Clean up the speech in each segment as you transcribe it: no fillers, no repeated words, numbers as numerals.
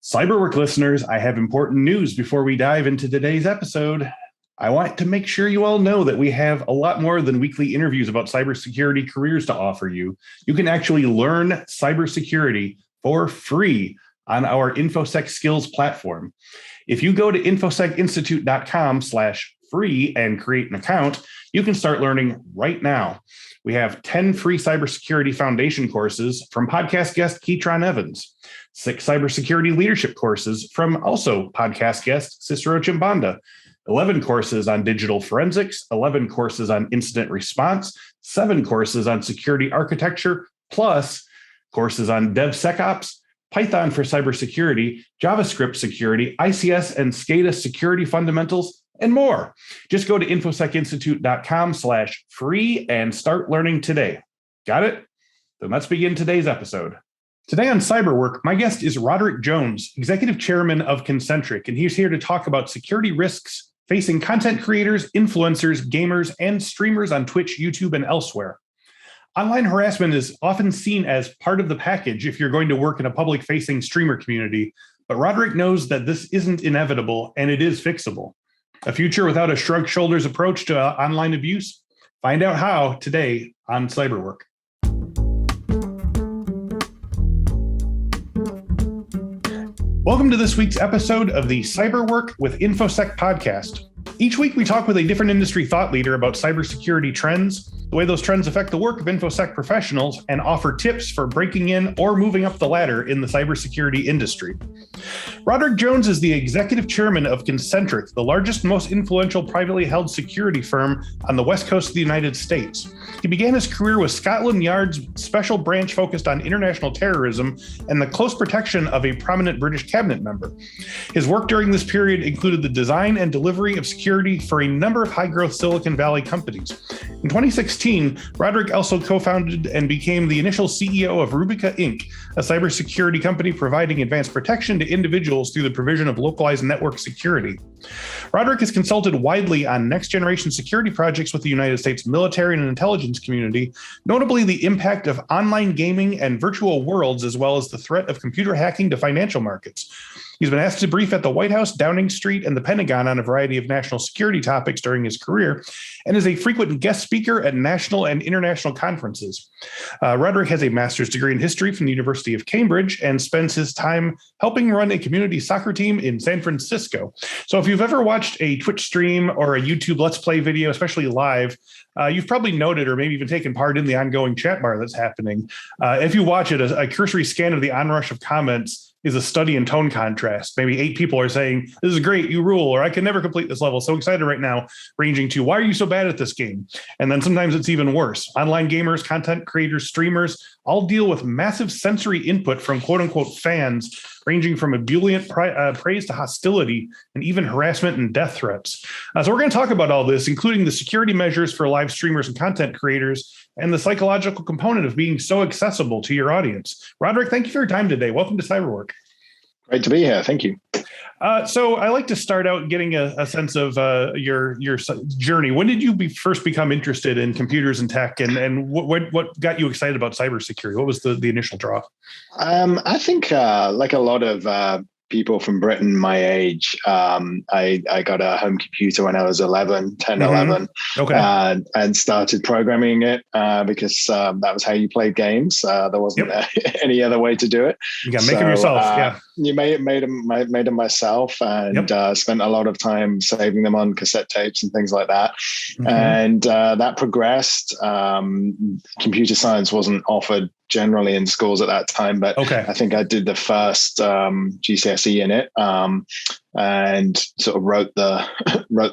Cyberwork listeners, I have important news before we dive into today's episode. I want to make sure you all know that we have a lot more than weekly interviews about cybersecurity careers to offer you. You can actually learn cybersecurity for free on our Infosec skills platform. If you go to infosecinstitute.com/free and create an account, you can start learning right now. We have 10 free cybersecurity foundation courses from podcast guest Keytron Evans, 6 cybersecurity leadership courses from also podcast guest Cicero Chimbanda, 11 courses on digital forensics, 11 courses on incident response, 7 courses on security architecture, plus courses on DevSecOps, Python for cybersecurity, JavaScript security, ICS and SCADA security fundamentals, and more. Just go to infosecinstitute.com/free and start learning today. Got it? Then let's begin today's episode. Today on Cyberwork, my guest is Roderick Jones, Executive Chairman of Concentric, and he's here to talk about security risks facing content creators, influencers, gamers, and streamers on Twitch, YouTube, and elsewhere. Online harassment is often seen as part of the package if you're going to work in a public-facing streamer community, but Roderick knows that this isn't inevitable and it is fixable. A future without a shrug-shoulders approach to online abuse? Find out how today on Cyberwork. Welcome to this week's episode of the Cyberwork with Infosec podcast. Each week we talk with a different industry thought leader about cybersecurity trends, the way those trends affect the work of Infosec professionals, and offer tips for breaking in or moving up the ladder in the cybersecurity industry. Roderick Jones is the executive chairman of Concentric, the largest and most influential privately held security firm on the west coast of the United States. He began his career with Scotland Yard's special branch focused on international terrorism and the close protection of a prominent British cabinet member. His work during this period included the design and delivery of security for a number of high-growth Silicon Valley companies. In 2016, Roderick also co-founded and became the initial CEO of Rubica Inc., a cybersecurity company providing advanced protection to individuals through the provision of localized network security. Roderick has consulted widely on next-generation security projects with the United States military and intelligence community, notably the impact of online gaming and virtual worlds, as well as the threat of computer hacking to financial markets. He's been asked to brief at the White House, Downing Street, and the Pentagon on a variety of national security topics during his career, and is a frequent guest speaker at national and international conferences. Roderick has a master's degree in history from the University of Cambridge and spends his time helping run a community soccer team in San Francisco. So if you've ever watched a Twitch stream or a YouTube Let's Play video, especially live, you've probably noted or maybe even taken part in the ongoing chat bar that's happening. If you watch it, a cursory scan of the onrush of comments is a study in tone contrast. Maybe 8 people are saying, "This is great, you rule," or "I can never complete this level. So excited right now," ranging to, "Why are you so bad at this game?" And then sometimes it's even worse. Online gamers, content creators, streamers all deal with massive sensory input from quote unquote fans, ranging from ebullient praise to hostility and even harassment and death threats. So we're going to talk about all this, including the security measures for live streamers and content creators and the psychological component of being so accessible to your audience. Roderick, thank you for your time today. Welcome to Cyberwork. Great to be here. Thank you. So I like to start out getting a sense of your journey. When did you first become interested in computers and tech, and what got you excited about cybersecurity? What was the initial draw? I think like a lot of people from Britain my age, I got a home computer when I was 11. Okay. And started programming it because that was how you played games. There wasn't any other way to do it. You got to make them yourself. Yeah. You made them myself, and spent a lot of time saving them on cassette tapes and things like that. Mm-hmm. And that progressed. Computer science wasn't offered generally in schools at that time, but I think I did the first GCSE in it, and sort of wrote the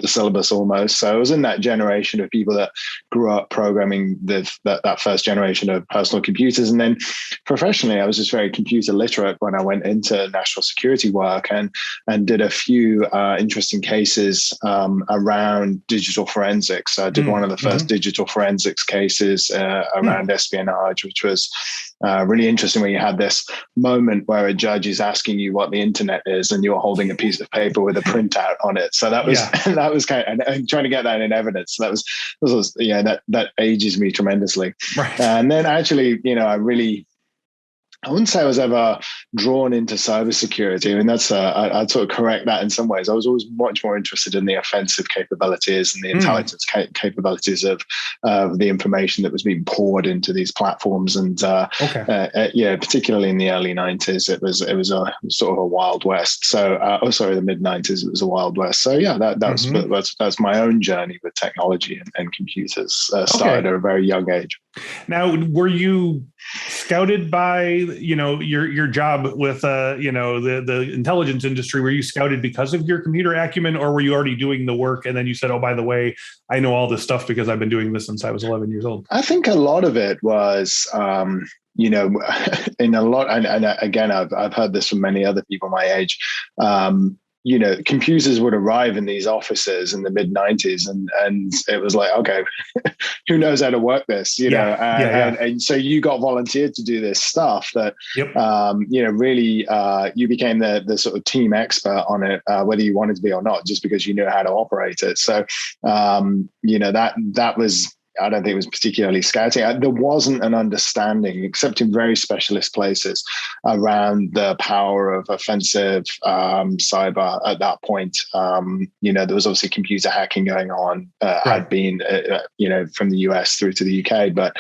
syllabus almost. So I was in that generation of people that grew up programming that first generation of personal computers. And then professionally, I was just very computer literate when I went into national security work, and did a few interesting cases around digital forensics. I did one of the first digital forensics cases around espionage, which was really interesting, when you had this moment where a judge is asking you what the internet is and you're holding a piece of paper with a printout on it. So that was that was kind of, and trying to get that in evidence. That ages me tremendously. Right. And then actually, I really I wouldn't say I was ever drawn into cybersecurity. I mean, I'd sort of correct that in some ways. I was always much more interested in the offensive capabilities and the intelligence capabilities of the information that was being poured into these platforms. And particularly in the early 90s, it was a sort of a Wild West. So, the mid 90s, it was a Wild West. So yeah, that's my own journey with technology and computers. Started at a very young age. Now, were you scouted by, your job with, the intelligence industry? Were you scouted because of your computer acumen, or were you already doing the work and then you said, oh, by the way, I know all this stuff because I've been doing this since I was 11 years old? I think a lot of it was, in a lot, and again, I've heard this from many other people my age. Computers would arrive in these offices in the mid 90s and it was like, okay, who knows how to work this, and so you got volunteered to do this stuff that, really, you became the sort of team expert on it, whether you wanted to be or not, just because you knew how to operate it. So, that was, I don't think it was particularly scouting. There wasn't an understanding, except in very specialist places, around the power of offensive cyber at that point. There was obviously computer hacking going on, had been, from the US through to the UK, but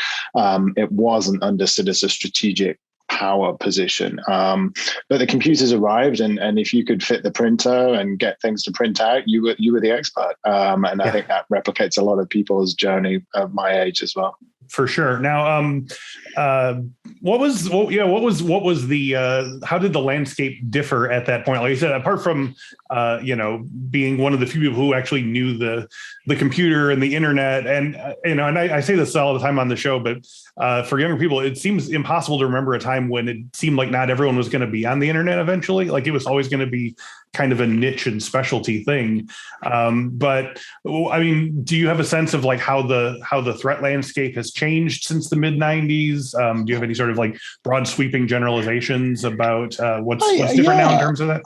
it wasn't understood as a strategic power position. But the computers arrived, and if you could fit the printer and get things to print out, you were the expert. I think that replicates a lot of people's journey of my age as well. For sure. Now, what was the how did the landscape differ at that point? Like you said, apart from being one of the few people who actually knew the computer and the internet, and and I say this all the time on the show, but for younger people, it seems impossible to remember a time when it seemed like not everyone was going to be on the internet eventually. Like it was always going to be kind of a niche and specialty thing. But I mean, do you have a sense of like how the threat landscape has changed since the mid 90s? Do you have any sort of like broad sweeping generalizations about what's different now in terms of that?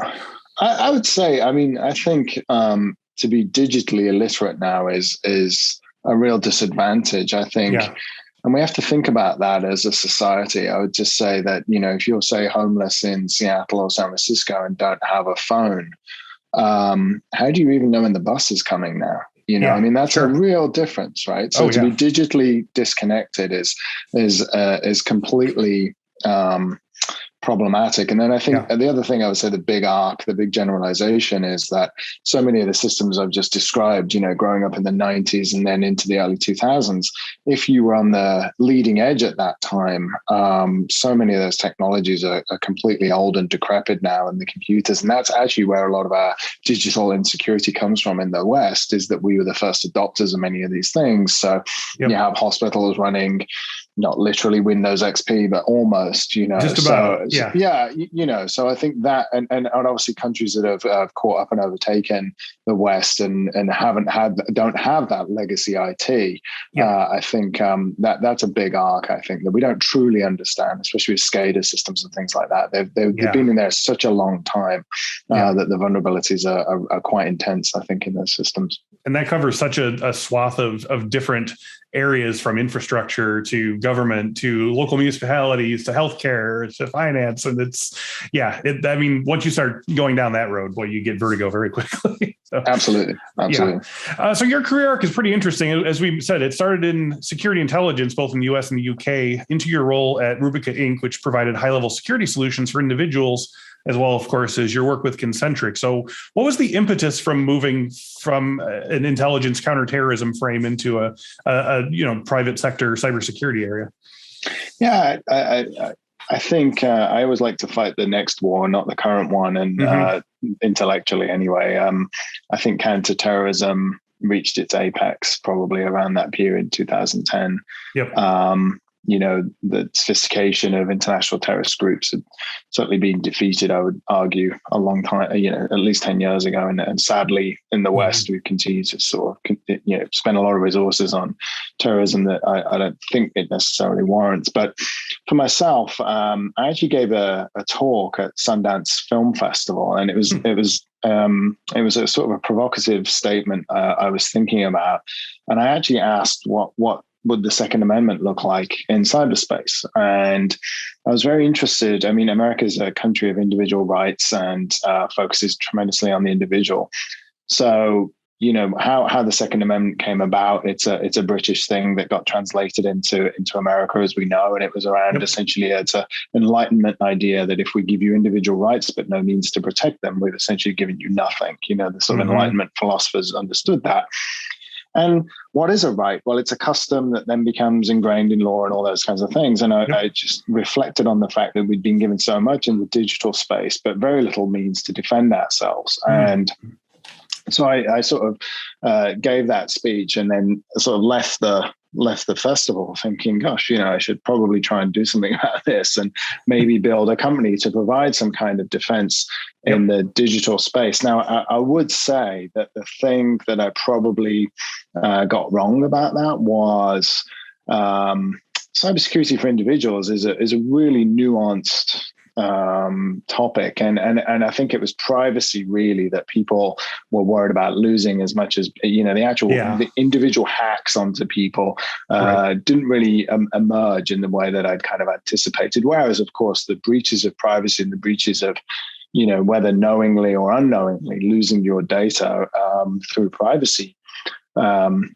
I would say, I think to be digitally illiterate now is a real disadvantage, I think. Yeah. And we have to think about that as a society. I would just say that, if you're, say, homeless in Seattle or San Francisco and don't have a phone, how do you even know when the bus is coming now? That's a real difference, right? So to be digitally disconnected is completely problematic. And then I think the other thing I would say, the big generalization is that so many of the systems I've just described, growing up in the 90s and then into the early 2000s, if you were on the leading edge at that time, so many of those technologies are completely old and decrepit now in the computers. And that's actually where a lot of our digital insecurity comes from in the West, is that we were the first adopters of many of these things. So you have hospitals running, not literally Windows XP, but almost, just about. So I think that, and obviously countries that have caught up and overtaken the West and don't have that legacy IT. I think that's a big arc. I think that we don't truly understand, especially with SCADA systems and things like that. They've been in there such a long time that the vulnerabilities are quite intense, I think, in those systems. And that covers such a swath of different areas, from infrastructure to government to local municipalities to healthcare to finance. And once you start going down that road, you get vertigo very quickly. So, Absolutely. So your career arc is pretty interesting. As we said, it started in security intelligence, both in the US and the UK, into your role at Rubica Inc., which provided high-level security solutions for individuals, as well, of course, as your work with Concentric. So what was the impetus from moving from an intelligence counterterrorism frame into a private sector cybersecurity area? Yeah, I think I always like to fight the next war, not the current one. And intellectually anyway, I think counterterrorism reached its apex probably around that period, 2010. The sophistication of international terrorist groups had certainly been defeated, I would argue, a long time, at least 10 years ago. And sadly, in the West, we've continued to sort of, spend a lot of resources on terrorism that I don't think it necessarily warrants. But for myself, I actually gave a talk at Sundance Film Festival, and it was a sort of a provocative statement I was thinking about. And I actually asked what would the Second Amendment look like in cyberspace? And I was very interested. I mean, America is a country of individual rights and focuses tremendously on the individual. So, how the Second Amendment came about, it's a British thing that got translated into America, as we know, and it was around essentially it's an Enlightenment idea that if we give you individual rights but no means to protect them, we've essentially given you nothing. The sort of Enlightenment philosophers understood that. And what is a right? Well, it's a custom that then becomes ingrained in law and all those kinds of things. And I just reflected on the fact that we'd been given so much in the digital space, but very little means to defend ourselves. And so I sort of gave that speech and then sort of left the festival thinking, gosh, I should probably try and do something about this and maybe build a company to provide some kind of defense in the digital space. Now, I would say that the thing that I probably got wrong about that was cybersecurity for individuals is a really nuanced topic, and I think it was privacy really that people were worried about losing as much as the individual hacks onto people didn't really emerge in the way that I'd kind of anticipated. Whereas, of course, the breaches of privacy and the breaches of whether knowingly or unknowingly losing your data through privacy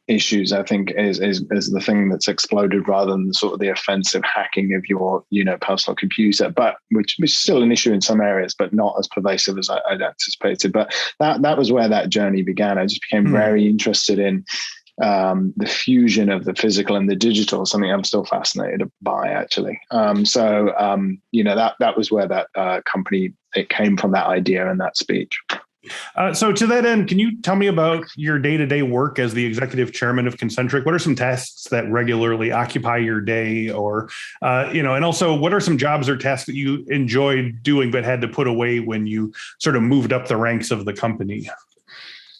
issues, I think is the thing that's exploded rather than sort of the offensive hacking of your personal computer, but which is still an issue in some areas, but not as pervasive as I'd anticipated. But that was where that journey began. I just became very interested in the fusion of the physical and the digital, something I'm still fascinated by, actually. That was where that company, it came from, that idea and that speech. So to that end, can you tell me about your day-to-day work as the executive chairman of Concentric? What are some tasks that regularly occupy your day, or, and also what are some jobs or tasks that you enjoyed doing but had to put away when you sort of moved up the ranks of the company?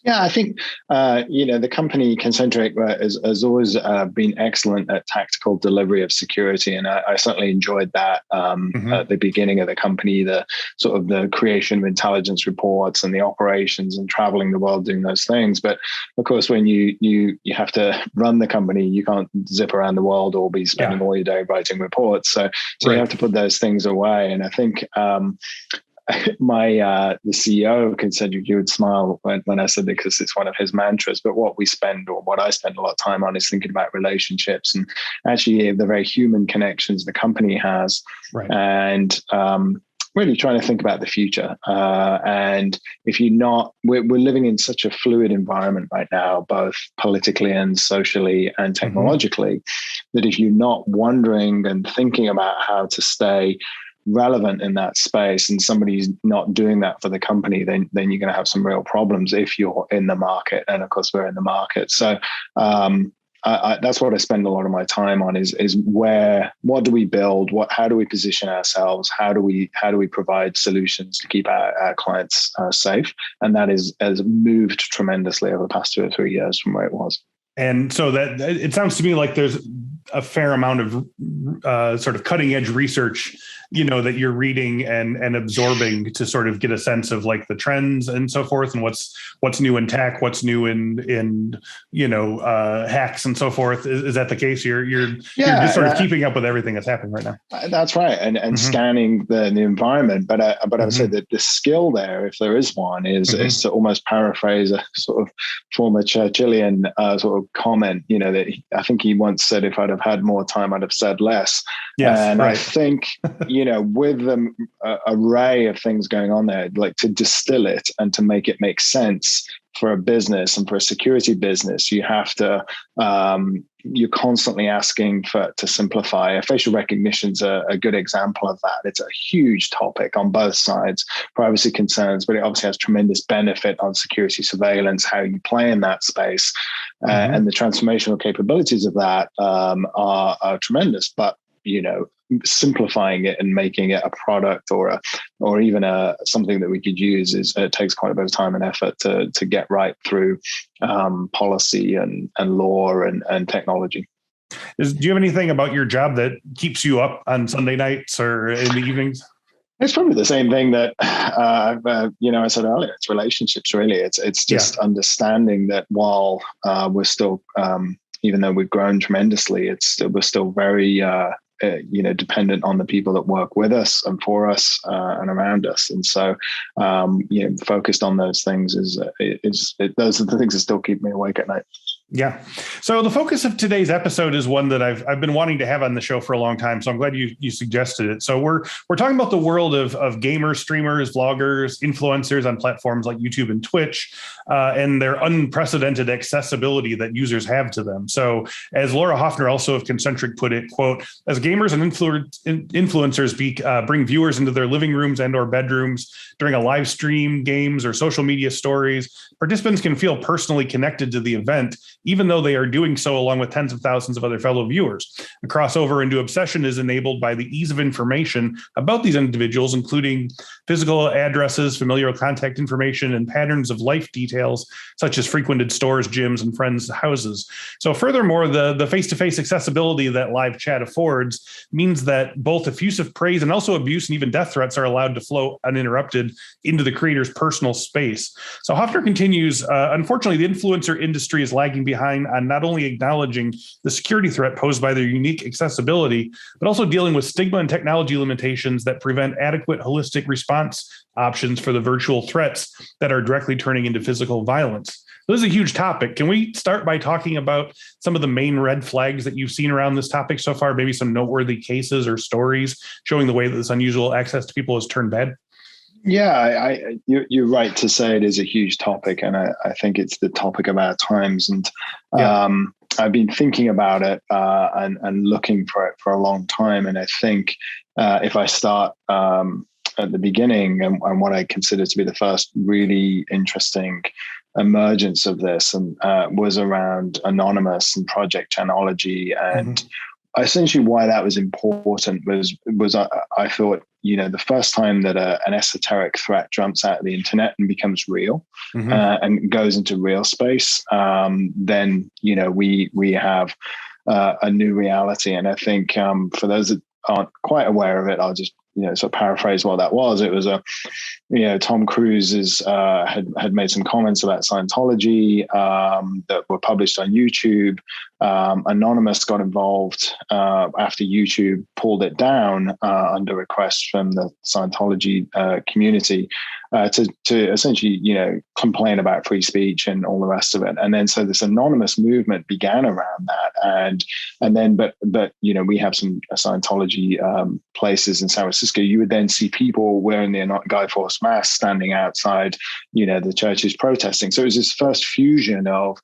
Yeah, I think, the company Concentric has always been excellent at tactical delivery of security. And I certainly enjoyed that at the beginning of the company, the sort of the creation of intelligence reports and the operations and traveling the world doing those things. But of course, when you have to run the company, you can't zip around the world or be spending all your day writing reports. So you have to put those things away. And I think the CEO of Concentric, he would smile when I said that because it's one of his mantras. But what I spend a lot of time on is thinking about relationships and actually the very human connections the company has, and really trying to think about the future. And if you're not, we're living in such a fluid environment right now, both politically and socially and technologically, that if you're not wondering and thinking about how to stay relevant in that space, and somebody's not doing that for the company, then you're going to have some real problems if you're in the market. And of course, we're in the market. So that's what I spend a lot of my time on is what do we build? How do we position ourselves? How do we provide solutions to keep our clients safe? And that has moved tremendously over the past 2 or 3 years from where it was. And so that it sounds to me like there's a fair amount of sort of cutting edge research, that you're reading and absorbing to sort of get a sense of like the trends and so forth, and what's new in tech, what's new in hacks and so forth. Is that the case? You're just sort of keeping up with everything that's happening right now. That's right, and scanning the environment. But I would say that the skill there, if there is one, is to almost paraphrase a sort of former Churchillian sort of comment. That I think he once said, "If I'd have had more time, I'd have said less." Yes, and I think with the array of things going on there, like to distill it and to make it make sense for a business and for a security business, you have to you're constantly asking to simplify. Facial recognition's a good example of that. It's a huge topic on both sides, privacy concerns, but it obviously has tremendous benefit on security surveillance, how you play in that space, and the transformational capabilities of that are tremendous. But simplifying it and making it a product or even something that we could use it takes quite a bit of time and effort to get right through policy and law and technology. Do you have anything about your job that keeps you up on Sunday nights or in the evenings? It's probably the same thing that I said earlier. It's relationships, really. It's just understanding that while we're still even though we've grown tremendously, we're still very dependent on the people that work with us and for us and around us. And so, focused on those things those are the things that still keep me awake at night. Yeah. So the focus of today's episode is one that I've been wanting to have on the show for a long time. So I'm glad you suggested it. So we're talking about the world of gamers, streamers, vloggers, influencers on platforms like YouTube and Twitch, and their unprecedented accessibility that users have to them. So as Laura Hoffner, also of Concentric, put it, quote, as gamers and influencers bring viewers into their living rooms and or bedrooms during a live stream, games, or social media stories, participants can feel personally connected to the event, even though they are doing so along with tens of thousands of other fellow viewers. The crossover into obsession is enabled by the ease of information about these individuals, including physical addresses, familiar contact information, and patterns of life details, such as frequented stores, gyms, and friends' houses. So furthermore, the face-to-face accessibility that live chat affords means that both effusive praise and also abuse and even death threats are allowed to flow uninterrupted into the creator's personal space. So Hoffner continues, unfortunately, the influencer industry is lagging behind on not only acknowledging the security threat posed by their unique accessibility, but also dealing with stigma and technology limitations that prevent adequate holistic response options for the virtual threats that are directly turning into physical violence. So this is a huge topic. Can we start by talking about some of the main red flags that you've seen around this topic so far? Maybe some noteworthy cases or stories showing the way that this unusual access to people has turned bad? Yeah, you're right to say it is a huge topic, and I think it's the topic of our times. And I've been thinking about it and looking for it for a long time. And I think if I start at the beginning and what I consider to be the first really interesting emergence of this, and was around Anonymous and Project Chanology, and essentially why that was important was I thought, the first time that an esoteric threat jumps out of the internet and becomes real and goes into real space, then, we have a new reality. And I think for those that aren't quite aware of it, I'll just sort of paraphrase what that was. It was Tom Cruise had made some comments about Scientology that were published on YouTube. Anonymous got involved after YouTube pulled it down under request from the Scientology community to essentially, complain about free speech and all the rest of it. And then so this anonymous movement began around that. And then, but we have some Scientology places in San Francisco. You would then see people wearing the Guy Fawkes mask standing outside, the churches protesting. So it was this first fusion of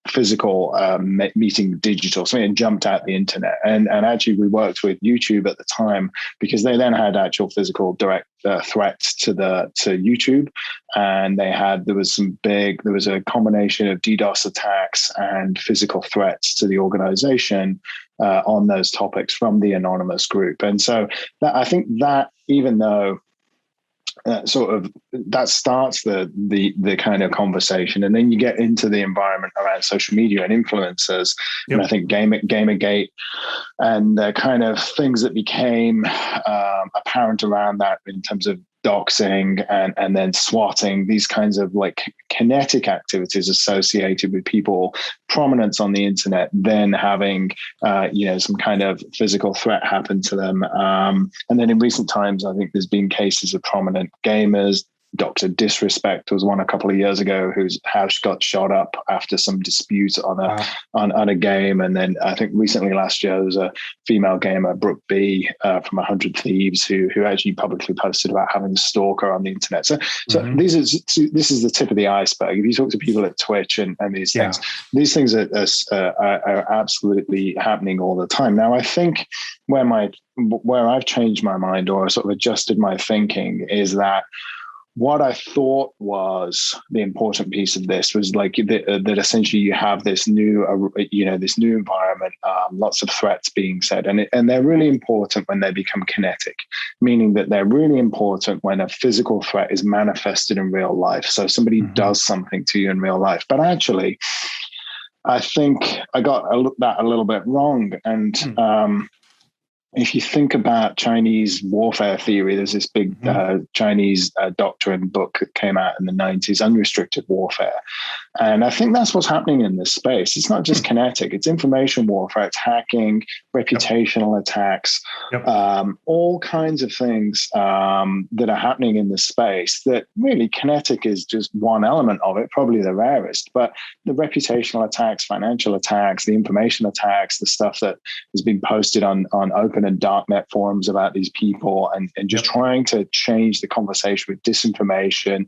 physical meeting digital. So it jumped out the internet. And actually we worked with YouTube at the time because they then had actual physical direct threats to YouTube. And there was a combination of DDoS attacks and physical threats to the organization on those topics from the Anonymous group. And so I think that even though that starts the kind of conversation, and then you get into the environment around social media and influencers, and I think Gamergate and the kind of things that became apparent around that in terms of doxing and then swatting, these kinds of like kinetic activities associated with people prominence on the internet, then having some kind of physical threat happen to them. And then in recent times, I think there's been cases of prominent gamers. Dr. Disrespect was one a couple of years ago whose house got shot up after some dispute on a game. And then I think recently last year there was a female gamer, Brooke B, from 100 Thieves, who actually publicly posted about having a stalker on the internet. So this is the tip of the iceberg. If you talk to people at Twitch and these things are absolutely happening all the time. Now, I think where I've changed my mind or sort of adjusted my thinking is that what I thought was the important piece of this was like that essentially you have this new environment, lots of threats being said, and they're really important when they become kinetic, meaning that they're really important when a physical threat is manifested in real life. So somebody does something to you in real life. But actually, I think I got that a little bit wrong, and if you think about Chinese warfare theory, there's this big Chinese doctrine book that came out in the 90s, Unrestricted Warfare. And I think that's what's happening in this space. It's not just kinetic, it's information warfare, it's hacking, reputational attacks, all kinds of things that are happening in this space that really kinetic is just one element of it, probably the rarest. But the reputational attacks, financial attacks, the information attacks, the stuff that has been posted on open and darknet forums about these people and just trying to change the conversation with disinformation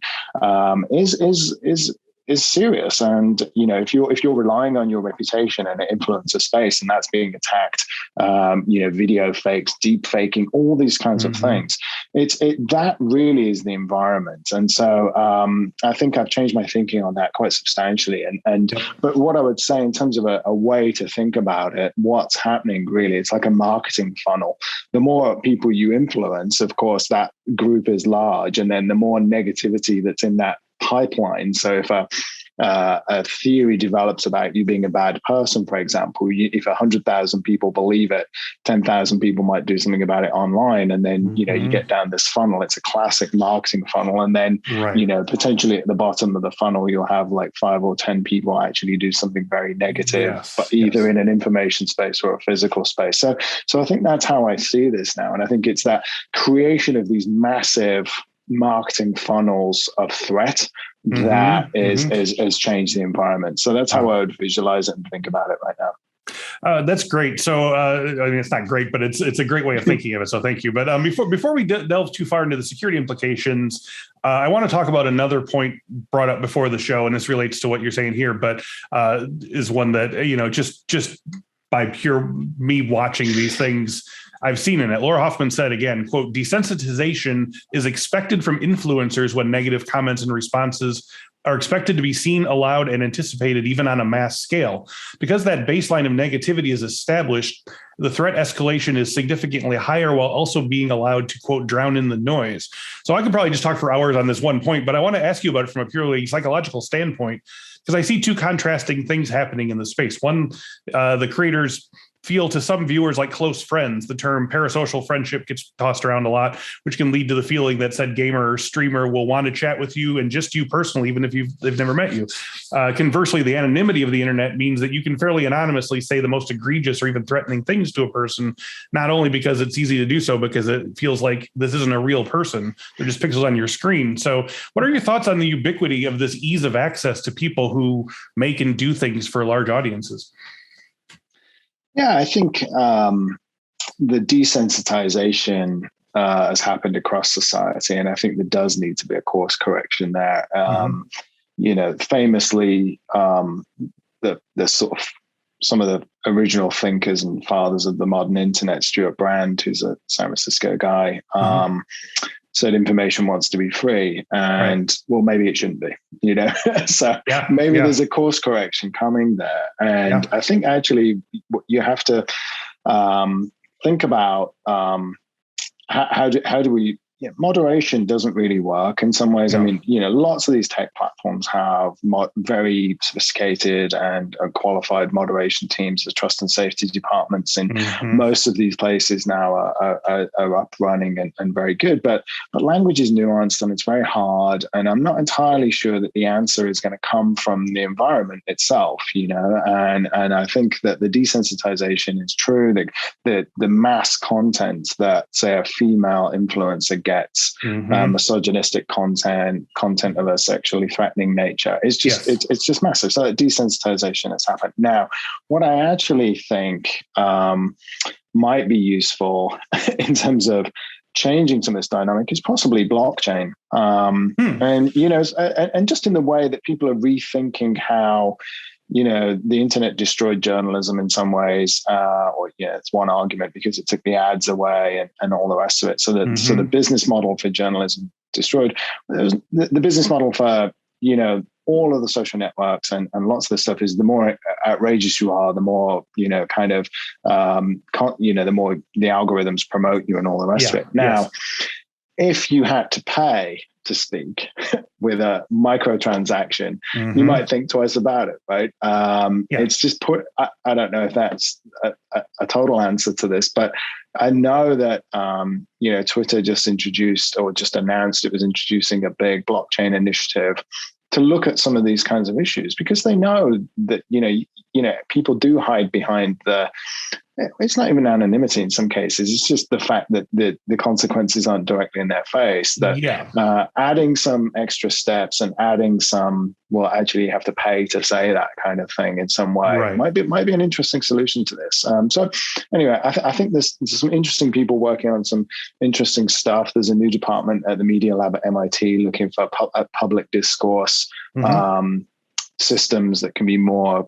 is serious. And if you're relying on your reputation and influence a space and that's being attacked, video fakes, deep faking, all these kinds of things, that really is the environment. And so I think I've changed my thinking on that quite substantially. But what I would say in terms of a way to think about it, what's happening really, it's like a marketing funnel. The more people you influence, of course, that group is large, and then the more negativity that's in that pipeline. So if a theory develops about you being a bad person, for example, if 100,000 people believe it, 10,000 people might do something about it online, and then you get down this funnel. It's a classic marketing funnel, and then potentially at the bottom of the funnel you'll have like 5 or 10 people actually do something very negative, but either in an information space or a physical space. So I think that's how I see this now, and I think it's that creation of these massive marketing funnels of threat that has changed the environment. So that's how I would visualize it and think about it right now. That's great. So, it's not great, but it's a great way of thinking of it. So thank you. But before we delve too far into the security implications, I want to talk about another point brought up before the show, and this relates to what you're saying here, but is one that, just by pure me watching these things, I've seen in it. Laura Hoffman said, again, quote, "Desensitization is expected from influencers when negative comments and responses are expected to be seen, allowed, and anticipated even on a mass scale. Because that baseline of negativity is established, the threat escalation is significantly higher while also being allowed to, quote, drown in the noise." So I could probably just talk for hours on this one point, but I want to ask you about it from a purely psychological standpoint, because I see two contrasting things happening in the space. One, the creators feel to some viewers like close friends. The term parasocial friendship gets tossed around a lot, which can lead to the feeling that said gamer or streamer will want to chat with you and just you personally, even if they've never met you. Conversely, the anonymity of the internet means that you can fairly anonymously say the most egregious or even threatening things to a person, not only because it's easy to do so, because it feels like this isn't a real person. They're just pixels on your screen. So what are your thoughts on the ubiquity of this ease of access to people who make and do things for large audiences? Yeah, I think the desensitization has happened across society, and I think there does need to be a course correction there. Famously, the sort of some of the original thinkers and fathers of the modern internet, Stuart Brand, who's a San Francisco guy, said information wants to be free, and well, maybe it shouldn't be, so maybe there's a course correction coming there. And I think actually you have to think about how do we, moderation doesn't really work in some ways. I mean, lots of these tech platforms have very sophisticated and qualified moderation teams, the trust and safety departments in most of these places now are up running and very good. But language is nuanced and it's very hard. And I'm not entirely sure that the answer is going to come from the environment itself, and I think that the desensitization is true. The mass content that, say, a female influencer gets, misogynistic content of a sexually threatening nature, it's just massive. So that desensitization has happened. Now, what I actually think might be useful in terms of changing some of this dynamic is possibly blockchain. And just in the way that people are rethinking how the internet destroyed journalism in some ways, it's one argument because it took the ads away and all the rest of it. So the business model for journalism destroyed. The business model for, all of the social networks and lots of the stuff is the more outrageous you are, the more, the more the algorithms promote you and all the rest of it. Now, if you had to pay to speak with a microtransaction, you might think twice about it, right? It's just I don't know if that's a total answer to this, but I know that Twitter just introduced or just announced it was introducing a big blockchain initiative to look at some of these kinds of issues, because they know that people do hide behind it's not even anonymity in some cases. It's just the fact that the consequences aren't directly in their face. That adding some extra steps and adding some, well, actually you have to pay to say that kind of thing in some way might be an interesting solution to this. So anyway, I think there's some interesting people working on some interesting stuff. There's a new department at the Media Lab at MIT looking for public discourse systems that can be more,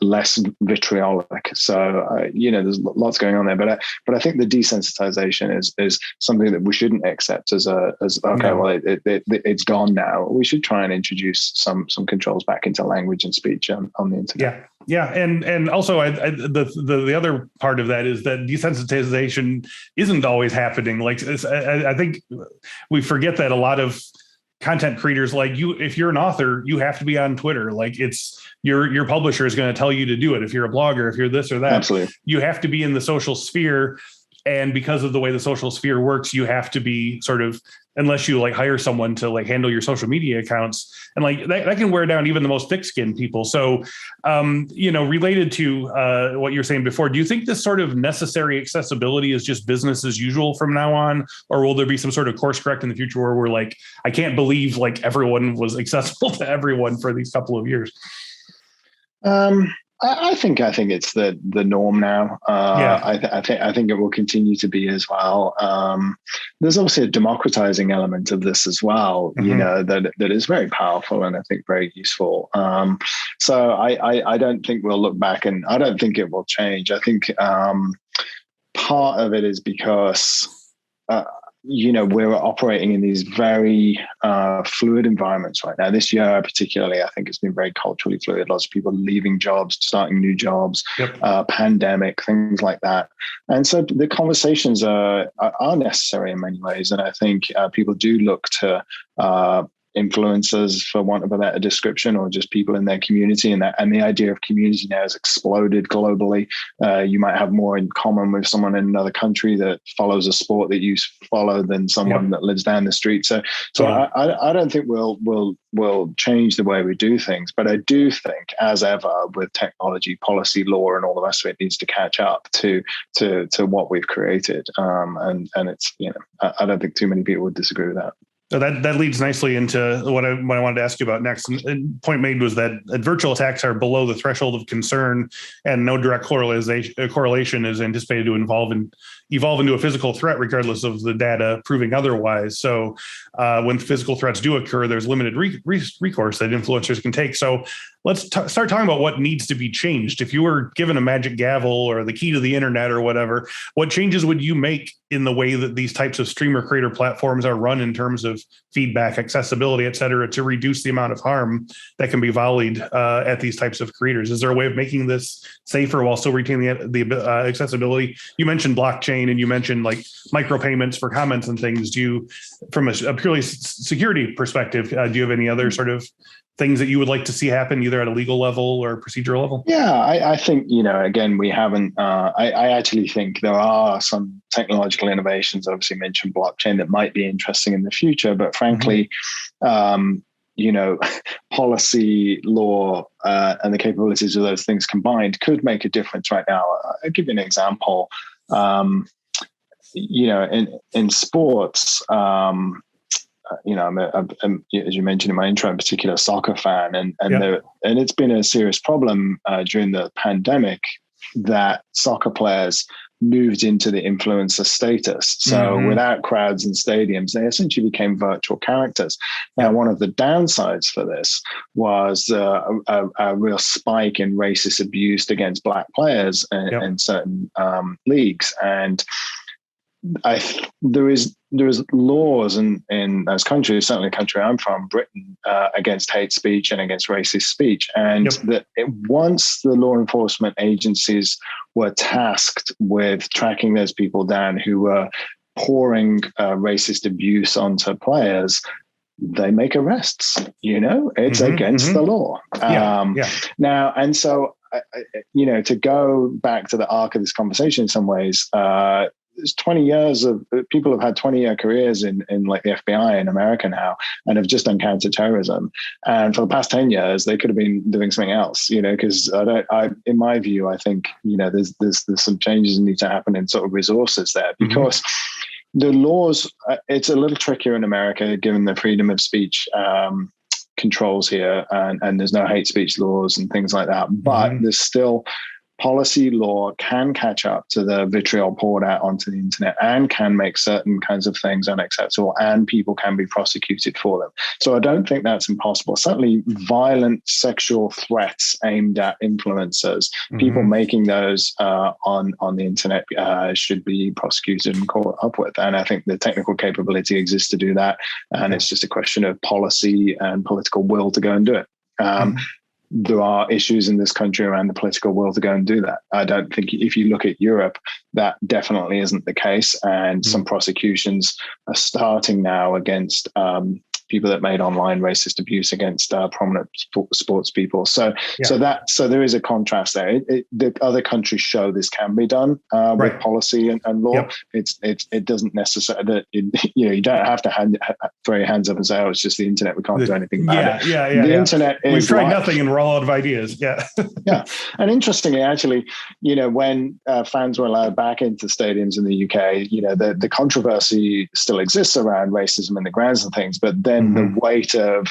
less vitriolic. So, there's lots going on there, but I think the desensitization is something that we shouldn't accept as it's gone now. We should try and introduce some controls back into language and speech on the internet. Yeah. And also the other part of that is that desensitization isn't always happening. Like, I think we forget that a lot of content creators, like you, if you're an author, you have to be on Twitter. Like, it's your publisher is going to tell you to do it. If you're a blogger, if you're this or that, absolutely, you have to be in the social sphere. And because of the way the social sphere works, you have to be sort of, unless you like hire someone to like handle your social media accounts, and like that can wear down even the most thick-skinned people. So, related to what you were saying before, do you think this sort of necessary accessibility is just business as usual from now on, or will there be some sort of course correct in the future where we're like, I can't believe like everyone was accessible to everyone for these couple of years? I think it's the norm now. I think it will continue to be as well. There's obviously a democratizing element of this as well, that is very powerful and I think very useful. So I don't think we'll look back, and I don't think it will change. I think part of it is because we're operating in these very fluid environments right now. This year, particularly, I think it's been very culturally fluid. Lots of people leaving jobs, starting new jobs, pandemic, things like that. And so the conversations are necessary in many ways. And I think people do look to influencers, for want of a better description, or just people in their community, and the idea of community now has exploded globally. You might have more in common with someone in another country that follows a sport that you follow than someone that lives down the street. So I don't think we'll change the way we do things, but I do think, as ever with technology, policy, law, and all the rest of it needs to catch up to what we've created. And it's I don't think too many people would disagree with that. So that leads nicely into what I wanted to ask you about next. And point made was that virtual attacks are below the threshold of concern, and no direct correlation is anticipated to evolve into a physical threat, regardless of the data proving otherwise. So when physical threats do occur, there's limited recourse that influencers can take. So let's start talking about what needs to be changed. If you were given a magic gavel or the key to the internet or whatever, what changes would you make in the way that these types of streamer creator platforms are run in terms of feedback, accessibility, et cetera, to reduce the amount of harm that can be volleyed at these types of creators? Is there a way of making this safer while still retaining the accessibility? You mentioned blockchain and you mentioned like micropayments for comments and things. Do you, from a purely security perspective, do you have any other sort of things that you would like to see happen either at a legal level or procedural level? Yeah, I think, again, we haven't, I actually think there are some technological innovations, obviously mentioned blockchain, that might be interesting in the future, but frankly, policy, law, and the capabilities of those things combined could make a difference right now. I'll give you an example. In sports, I'm, as you mentioned in my intro, in particular, a soccer fan, and it's been a serious problem during the pandemic that soccer players moved into the influencer status. So without crowds in stadiums, they essentially became virtual characters. Now, one of the downsides for this was a real spike in racist abuse against Black players in certain leagues, and there is laws in those countries, certainly the country I'm from, Britain, against hate speech and against racist speech. And once the law enforcement agencies were tasked with tracking those people down who were pouring racist abuse onto players, they make arrests. It's against the law. Now, and so to go back to the arc of this conversation in some ways, there's 20 years of people have had 20-year careers in like the FBI in America now and have just done counterterrorism. And for the past 10 years, they could have been doing something else, because in my view, I think, there's some changes that need to happen in sort of resources there, because the laws, it's a little trickier in America, given the freedom of speech controls here, and there's no hate speech laws and things like that. But there's still policy law can catch up to the vitriol poured out onto the internet and can make certain kinds of things unacceptable, and people can be prosecuted for them. So I don't think that's impossible. Certainly violent sexual threats aimed at influencers, people making those on the internet should be prosecuted and caught up with. And I think the technical capability exists to do that. And it's just a question of policy and political will to go and do it. There are issues in this country around the political will to go and do that. I don't think, if you look at Europe, that definitely isn't the case. And some prosecutions are starting now against people that made online racist abuse against prominent sports people. So there is a contrast there. The other countries show this can be done with policy and law. It doesn't necessarily, you don't have to throw your hands up and say, oh, it's just the internet, we can't do anything about it. The internet is, we've tried nothing and we're all out of ideas. And interestingly, actually, when fans were allowed back into stadiums in the UK, the controversy still exists around racism in the grounds and things, but then the weight of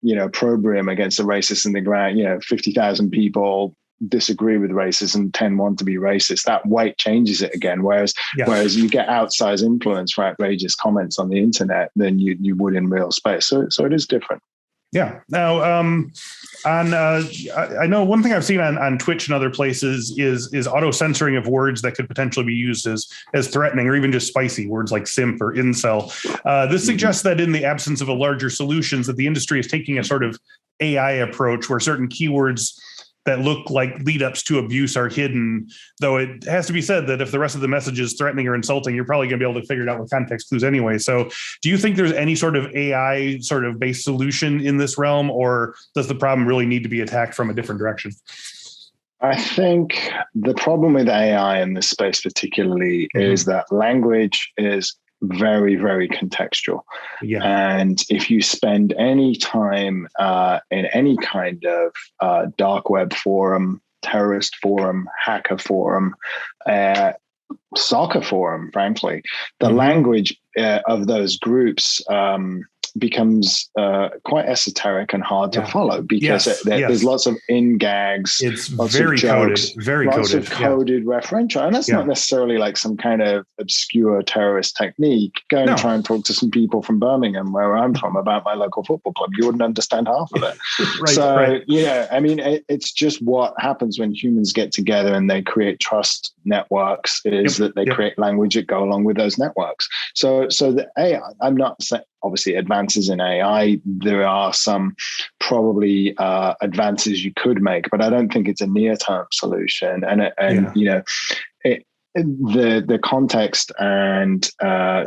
opprobrium against the racists in the ground, 50,000 people disagree with racism, 10 want to be racist. That weight changes it again. Whereas you get outsized influence for outrageous comments on the internet than you would in real space. So it is different. Yeah. Now, I know one thing I've seen on Twitch and other places is auto censoring of words that could potentially be used as threatening or even just spicy words like simp or incel. This suggests that in the absence of a larger solutions, that the industry is taking a sort of AI approach where certain keywords that look like lead ups to abuse are hidden, though it has to be said that if the rest of the message is threatening or insulting, you're probably going to be able to figure it out with context clues anyway. So do you think there's any sort of AI sort of based solution in this realm, or does the problem really need to be attacked from a different direction? I think the problem with AI in this space particularly is that language is very, very contextual. And if you spend any time in any kind of dark web forum, terrorist forum, hacker forum, soccer forum, frankly, the language of those groups becomes quite esoteric and hard to follow, because there's lots of in-gags, it's lots very of jokes, coded, lots of coded referential. And that's not necessarily like some kind of obscure terrorist technique. Go and try and talk to some people from Birmingham, where I'm from, about my local football club. You wouldn't understand half of it. It's just what happens when humans get together and they create trust networks, is that they create language that go along with those networks. So the AI, I'm not saying, obviously, advances in AI, there are some probably advances you could make, but I don't think it's a near-term solution. The context and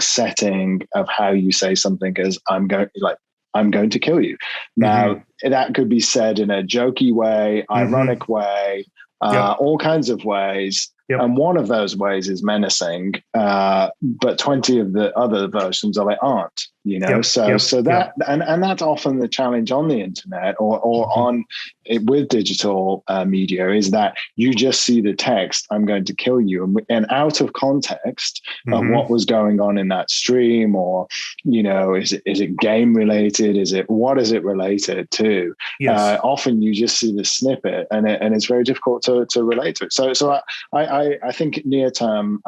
setting of how you say something is, I'm going to kill you. Now, that could be said in a jokey way, ironic way, all kinds of ways. And one of those ways is menacing, but 20 of the other versions of it aren't, and that's often the challenge on the internet or on it with digital media, is that you just see the text, I'm going to kill you, and out of context of what was going on in that stream, or, is it game related? What is it related to? Often you just see the snippet and it's very difficult to relate to it. So I think near term,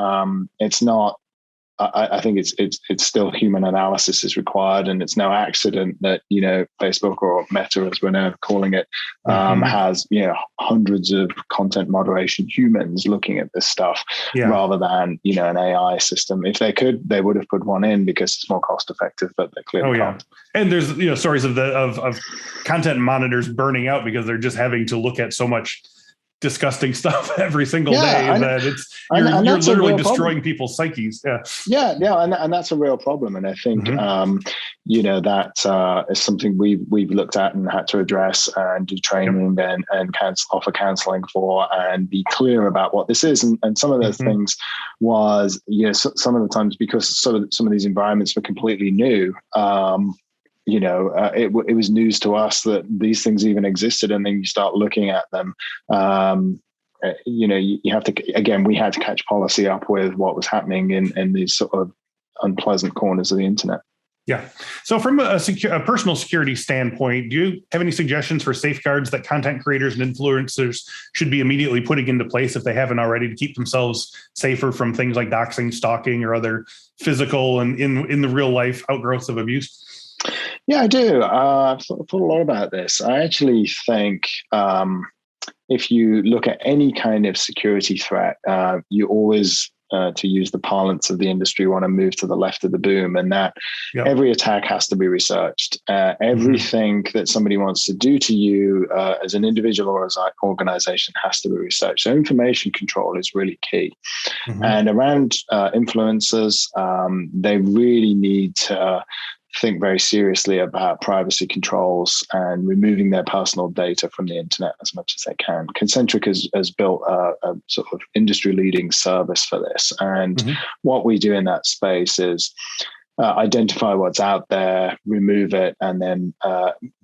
it's not. I think it's still human analysis is required, and it's no accident that Facebook, or Meta as we're now calling it, has hundreds of content moderation humans looking at this stuff rather than an AI system. If they could, they would have put one in because it's more cost effective, but they clearly can't. And there's stories of content monitors burning out because they're just having to look at so much disgusting stuff every single day that you're literally destroying people's psyches. And that's a real problem. And I think that is something we've looked at and had to address and do training and offer counseling for and be clear about what this is. And some of those things was, some of the times because some of these environments were completely new, it was news to us that these things even existed. And then you start looking at them. You have to, again, we had to catch policy up with what was happening in these sort of unpleasant corners of the internet. Yeah. So from a personal security standpoint, do you have any suggestions for safeguards that content creators and influencers should be immediately putting into place if they haven't already to keep themselves safer from things like doxing, stalking, or other physical and in the real life outgrowths of abuse? Yeah, I do. I've thought a lot about this. I actually think if you look at any kind of security threat, you always, to use the parlance of the industry, want to move to the left of the boom, and that every attack has to be researched. Everything that somebody wants to do to you as an individual or as an organization has to be researched. So information control is really key. And around influencers, they really need to think very seriously about privacy controls and removing their personal data from the internet as much as they can. Concentric has built a sort of industry-leading service for this. And what we do in that space is identify what's out there, remove it, and then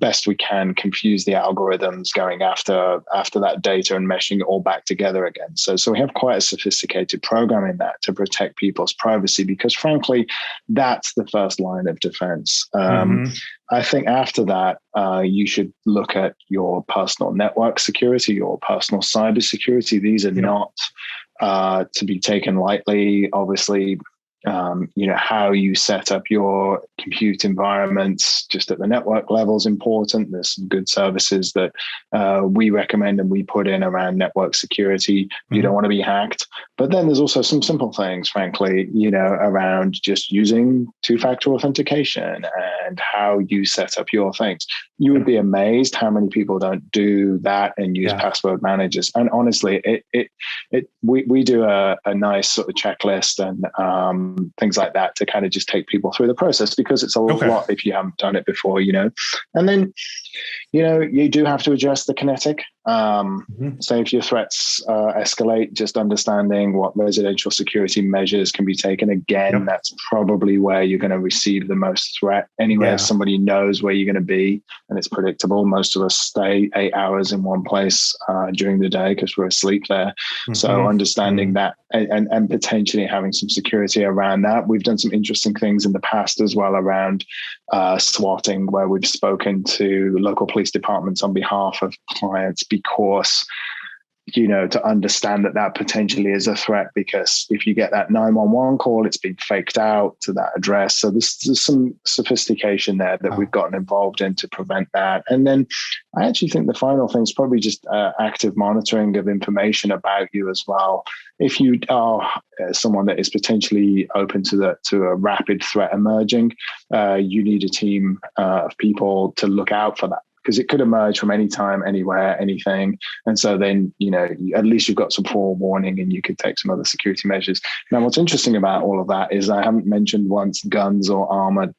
best we can confuse the algorithms going after that data and meshing it all back together again. So we have quite a sophisticated program in that to protect people's privacy, because frankly, that's the first line of defense. I think after that, you should look at your personal network security, your personal cybersecurity. These are not to be taken lightly. Obviously, how you set up your compute environments just at the network level is important. There's some good services that we recommend and we put in around network security. You don't want to be hacked. But then there's also some simple things, frankly, around just using two-factor authentication and how you set up your things. You would be amazed how many people don't do that and use password managers. And honestly, we do a nice sort of checklist and things like that to kind of just take people through the process, because it's a lot if you haven't done it before, And then, you do have to adjust the kinetic. So if your threats escalate, just understanding what residential security measures can be taken. Again, that's probably where you're going to receive the most threat. Anywhere somebody knows where you're going to be and it's predictable. Most of us stay 8 hours in one place during the day because we're asleep there. So understanding that and potentially having some security around that. We've done some interesting things in the past as well around swatting, where we've spoken to local police departments on behalf of clients, because to understand that potentially is a threat, because if you get that 911 call, it's been faked out to that address. So there's some sophistication there that we've gotten involved in to prevent that. And then I actually think the final thing is probably just active monitoring of information about you as well. If you are someone that is potentially open to a rapid threat emerging, you need a team of people to look out for that, because it could emerge from any time, anywhere, anything. And so then, at least you've got some forewarning and you could take some other security measures. Now, what's interesting about all of that is I haven't mentioned once guns or armored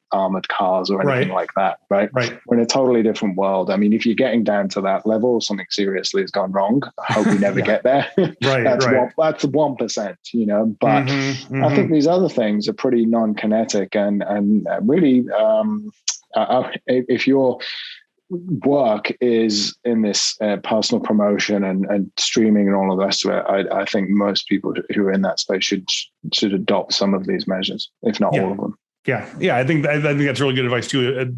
cars or anything like that, right? We're in a totally different world. I mean, if you're getting down to that level, something seriously has gone wrong. I hope we never get there. That's 1%, but I think these other things are pretty non-kinetic and really, if you're work is in this personal promotion and streaming and all of the rest of it, I think most people who are in that space should adopt some of these measures, if not all of them. Yeah. I think that's really good advice too.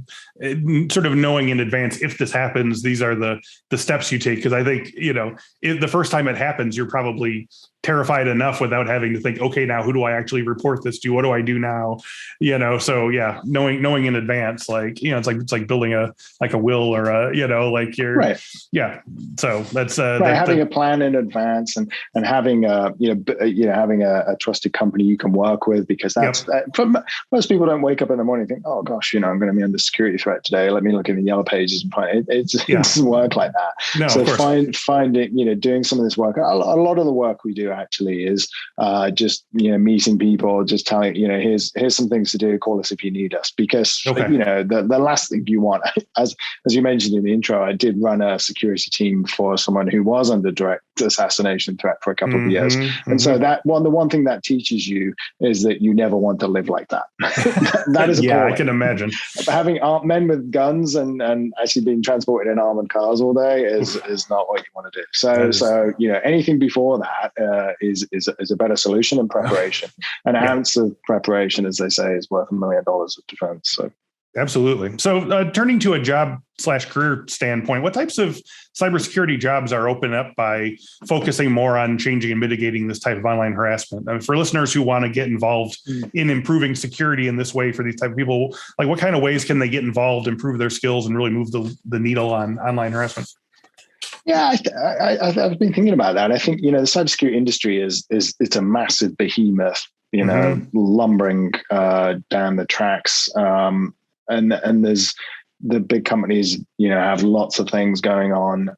Sort of knowing in advance, if this happens, these are the steps you take. Because I think the first time it happens, you're probably terrified enough without having to think, okay, now who do I actually report this to? What do I do now? So knowing in advance, it's like building a will or you're So that's having a plan in advance and having having a trusted company you can work with, because that's for most people don't wake up in the morning and think, oh gosh, I'm going to be under security threat today. Let me look in the yellow pages and find it. It doesn't work like that. No, so finding, doing some of this work, a lot of the work we do actually is just meeting people, just telling here's some things to do. Call us if you need us, because the last thing you want, as you mentioned in the intro, I did run a security team for someone who was under direct assassination threat for a couple of years, and so the one thing that teaches you is that you never want to live like that. That is appalling. I can imagine having men with guns and actually being transported in armored cars all day is not what you want to do. So anything before that is a better solution and preparation. An ounce of preparation, as they say, is worth $1 million of defense. So. Absolutely. So turning to a job/career standpoint, what types of cybersecurity jobs are opened up by focusing more on changing and mitigating this type of online harassment? I mean, for listeners who want to get involved in improving security in this way for these type of people, like what kind of ways can they get involved, improve their skills, and really move the needle on online harassment? Yeah, I've been thinking about that. I think the cybersecurity industry it's a massive behemoth, lumbering down the tracks. And there's the big companies, have lots of things going on.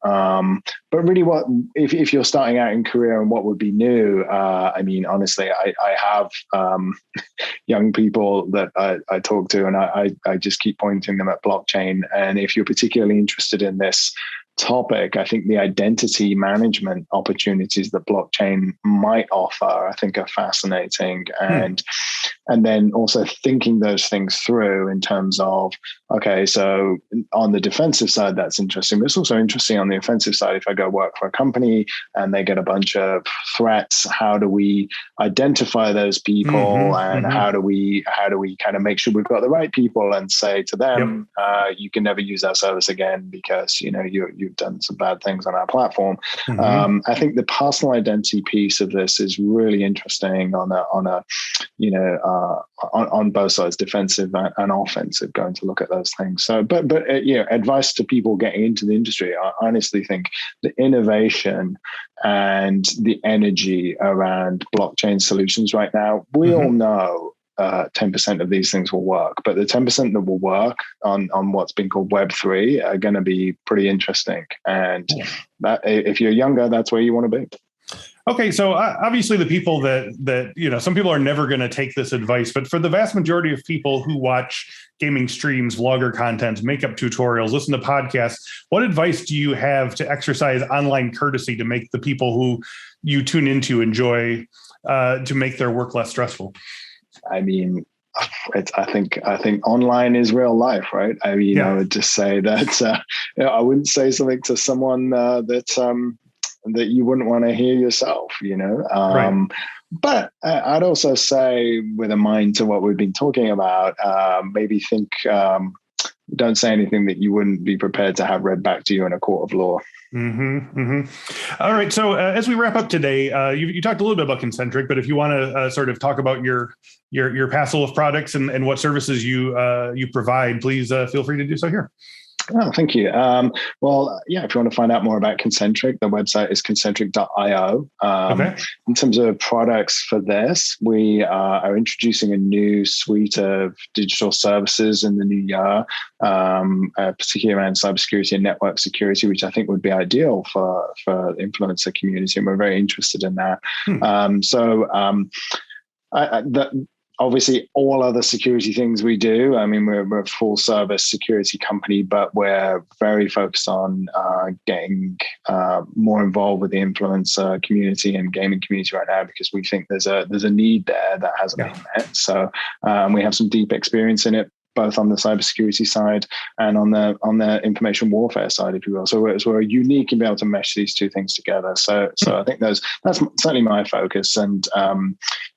But really, what if you're starting out in career and what would be new? I mean, honestly, I have young people that I talk to, and I just keep pointing them at blockchain. And if you're particularly interested in this topic, I think the identity management opportunities that blockchain might offer, I think, are fascinating. And then also thinking those things through in terms of, okay, so on the defensive side, that's interesting. But it's also interesting on the offensive side. If I go work for a company and they get a bunch of threats, how do we identify those people, and how do we kind of make sure we've got the right people and say to them, you can never use our service again because you've done some bad things on our platform. I think the personal identity piece of this is really interesting on both sides, defensive and offensive, going to look at those things. So, but advice to people getting into the industry, I honestly think the innovation and the energy around blockchain solutions right now, we all know 10% of these things will work, but the 10% that will work on what's been called Web3 are going to be pretty interesting. And that, if you're younger, that's where you want to be. Okay, so obviously the people that some people are never going to take this advice, but for the vast majority of people who watch gaming streams, vlogger content, makeup tutorials, listen to podcasts, what advice do you have to exercise online courtesy to make the people who you tune into enjoy, to make their work less stressful? I mean, I think online is real life, right? I mean, I would just say that I wouldn't say something to someone that you wouldn't want to hear yourself, Right. But I'd also say, with a mind to what we've been talking about, maybe think, don't say anything that you wouldn't be prepared to have read back to you in a court of law. All right. So as we wrap up today, you talked a little bit about Concentric, but if you want to sort of talk about your passel of products and what services you provide, please feel free to do so here. Oh, thank you. Well, if you want to find out more about Concentric, the website is concentric.io. In terms of products for this, we are introducing a new suite of digital services in the new year, particularly around cybersecurity and network security, which I think would be ideal for the influencer community, and we're very interested in that. Obviously, all other security things we do, I mean, we're a full service security company, but we're very focused on getting more involved with the influencer community and gaming community right now, because we think there's a need there that hasn't been met. So we have some deep experience in it, both on the cybersecurity side and on the information warfare side, if you will. So we're unique in being able to mesh these two things together. So I think that's certainly my focus. And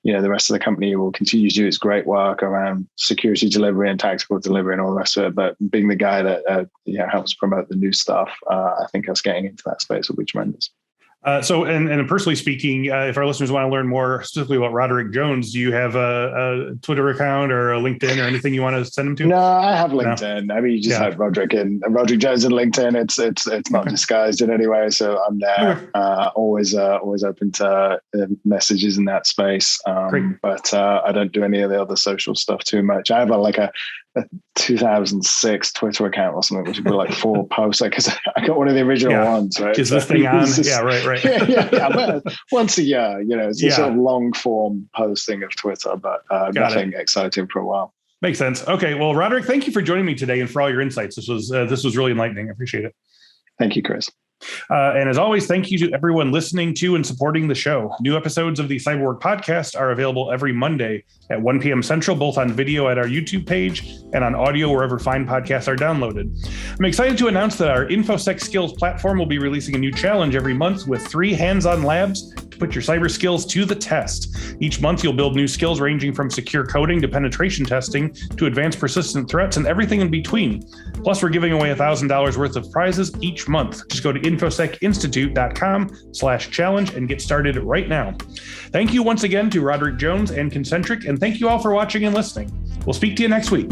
the rest of the company will continue to do its great work around security delivery and tactical delivery and all the rest of it. But being the guy that helps promote the new stuff, I think us getting into that space will be tremendous. So personally speaking, if our listeners want to learn more specifically about Roderick Jones, do you have a Twitter account or a LinkedIn or anything you want to send them to? No, I have LinkedIn. No. I mean, you just have Roderick Jones in LinkedIn. It's not disguised in any way. So I'm there, always open to messages in that space. But I don't do any of the other social stuff too much. I have 2006 Twitter account or something, which would be like 4 posts. Because I got one of the original ones, right? Is this thing on? Yeah, right. Yeah. Once a year, it's a sort of long form posting of Twitter, but nothing exciting for a while. Makes sense. Okay. Well, Roderick, thank you for joining me today and for all your insights. This was really enlightening. I appreciate it. Thank you, Chris. And as always, thank you to everyone listening to and supporting the show. New episodes of the Cyberwork podcast are available every Monday at 1 p.m. Central, both on video at our YouTube page and on audio wherever fine podcasts are downloaded. I'm excited to announce that our Infosec Skills platform will be releasing a new challenge every month with 3 hands-on labs to put your cyber skills to the test. Each month, you'll build new skills ranging from secure coding to penetration testing to advanced persistent threats and everything in between. Plus, we're giving away $1,000 worth of prizes each month. Just go to infosecinstitute.com/challenge and get started right now. Thank you once again to Roderick Jones and Concentric, and thank you all for watching and listening. We'll speak to you next week.